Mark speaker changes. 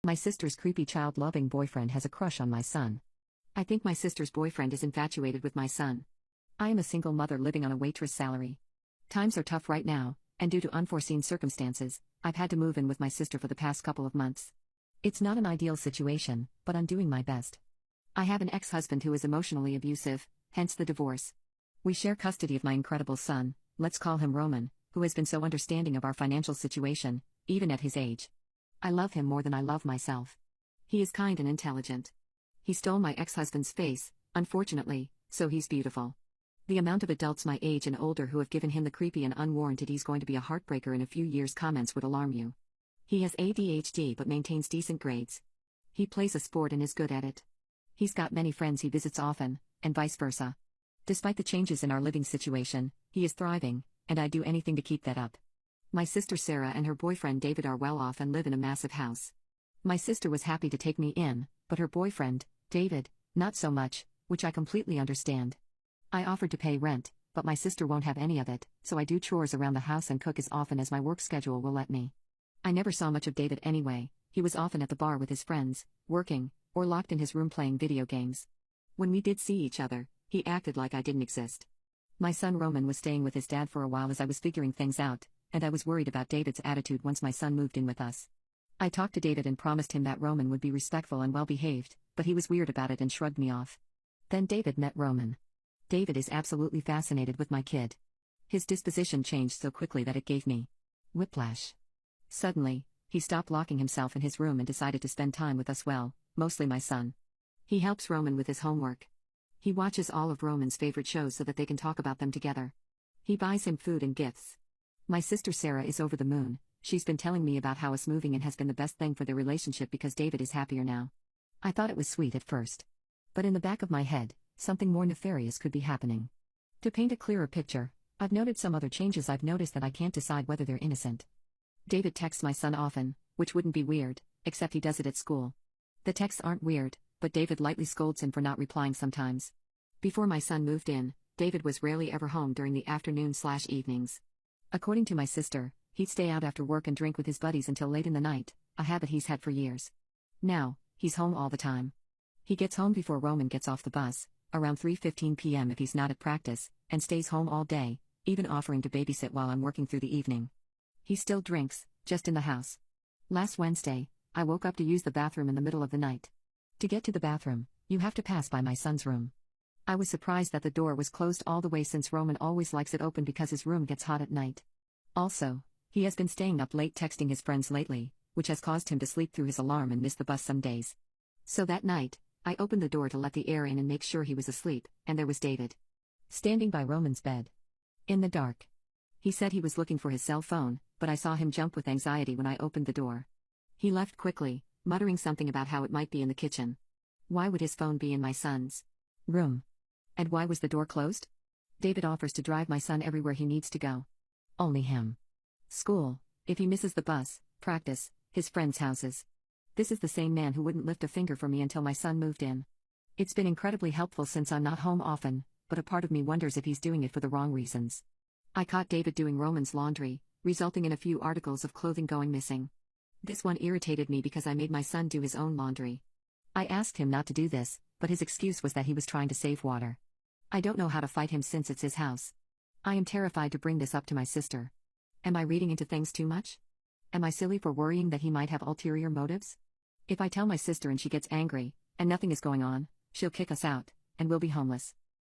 Speaker 1: My sister's creepy child-loving boyfriend has a crush on my son. I think my sister's boyfriend is infatuated with my son. I am a single mother living on a waitress salary. Times are tough right now, and due to unforeseen circumstances, I've had to move in with my sister for the past couple of months. It's not an ideal situation, but I'm doing my best. I have an ex-husband who is emotionally abusive, hence the divorce. We share custody of my incredible son, let's call him Roman, who has been so understanding of our financial situation, even at his age. I love him more than I love myself. He is kind and intelligent. He stole my ex-husband's face, unfortunately, so he's beautiful. The amount of adults my age and older who have given him the creepy and unwarranted "he's going to be a heartbreaker in a few years" comments would alarm you. He has ADHD but maintains decent grades. He plays a sport and is good at it. He's got many friends he visits often, and vice versa. Despite the changes in our living situation, he is thriving, and I'd do anything to keep that up. My sister Sarah and her boyfriend David are well off and live in a massive house. My sister was happy to take me in, but her boyfriend, David, not so much, which I completely understand. I offered to pay rent, but my sister won't have any of it, so I do chores around the house and cook as often as my work schedule will let me. I never saw much of David anyway. He was often at the bar with his friends, working, or locked in his room playing video games. When we did see each other, he acted like I didn't exist. My son Roman was staying with his dad for a while as I was figuring things out, and I was worried about David's attitude once my son moved in with us. I talked to David and promised him that Roman would be respectful and well-behaved, but he was weird about it and shrugged me off. Then David met Roman. David is absolutely fascinated with my kid. His disposition changed so quickly that it gave me whiplash. Suddenly, he stopped locking himself in his room and decided to spend time with us, well, mostly my son. He helps Roman with his homework. He watches all of Roman's favorite shows so that they can talk about them together. He buys him food and gifts. My sister Sarah is over the moon. She's been telling me about how us moving in has been the best thing for their relationship because David is happier now. I thought it was sweet at first. But in the back of my head, something more nefarious could be happening. To paint a clearer picture, I've noted some other changes. I've noticed that I can't decide whether they're innocent. David texts my son often, which wouldn't be weird, except he does it at school. The texts aren't weird, but David lightly scolds him for not replying sometimes. Before my son moved in, David was rarely ever home during the afternoon/evenings. According to my sister, he'd stay out after work and drink with his buddies until late in the night, a habit he's had for years. Now, he's home all the time. He gets home before Roman gets off the bus, around 3:15 p.m. if he's not at practice, and stays home all day, even offering to babysit while I'm working through the evening. He still drinks, just in the house. Last Wednesday, I woke up to use the bathroom in the middle of the night. To get to the bathroom, you have to pass by my son's room. I was surprised that the door was closed all the way since Roman always likes it open because his room gets hot at night. Also, he has been staying up late texting his friends lately, which has caused him to sleep through his alarm and miss the bus some days. So that night, I opened the door to let the air in and make sure he was asleep, and there was David, standing by Roman's bed. In the dark. He said he was looking for his cell phone, but I saw him jump with anxiety when I opened the door. He left quickly, muttering something about how it might be in the kitchen. Why would his phone be in my son's room? And why was the door closed? David offers to drive my son everywhere he needs to go. Only him. School, if he misses the bus, practice, his friends' houses. This is the same man who wouldn't lift a finger for me until my son moved in. It's been incredibly helpful since I'm not home often, but a part of me wonders if he's doing it for the wrong reasons. I caught David doing Roman's laundry, resulting in a few articles of clothing going missing. This one irritated me because I made my son do his own laundry. I asked him not to do this, but his excuse was that he was trying to save water. I don't know how to fight him since it's his house. I am terrified to bring this up to my sister. Am I reading into things too much? Am I silly for worrying that he might have ulterior motives? If I tell my sister and she gets angry, and nothing is going on, she'll kick us out, and we'll be homeless.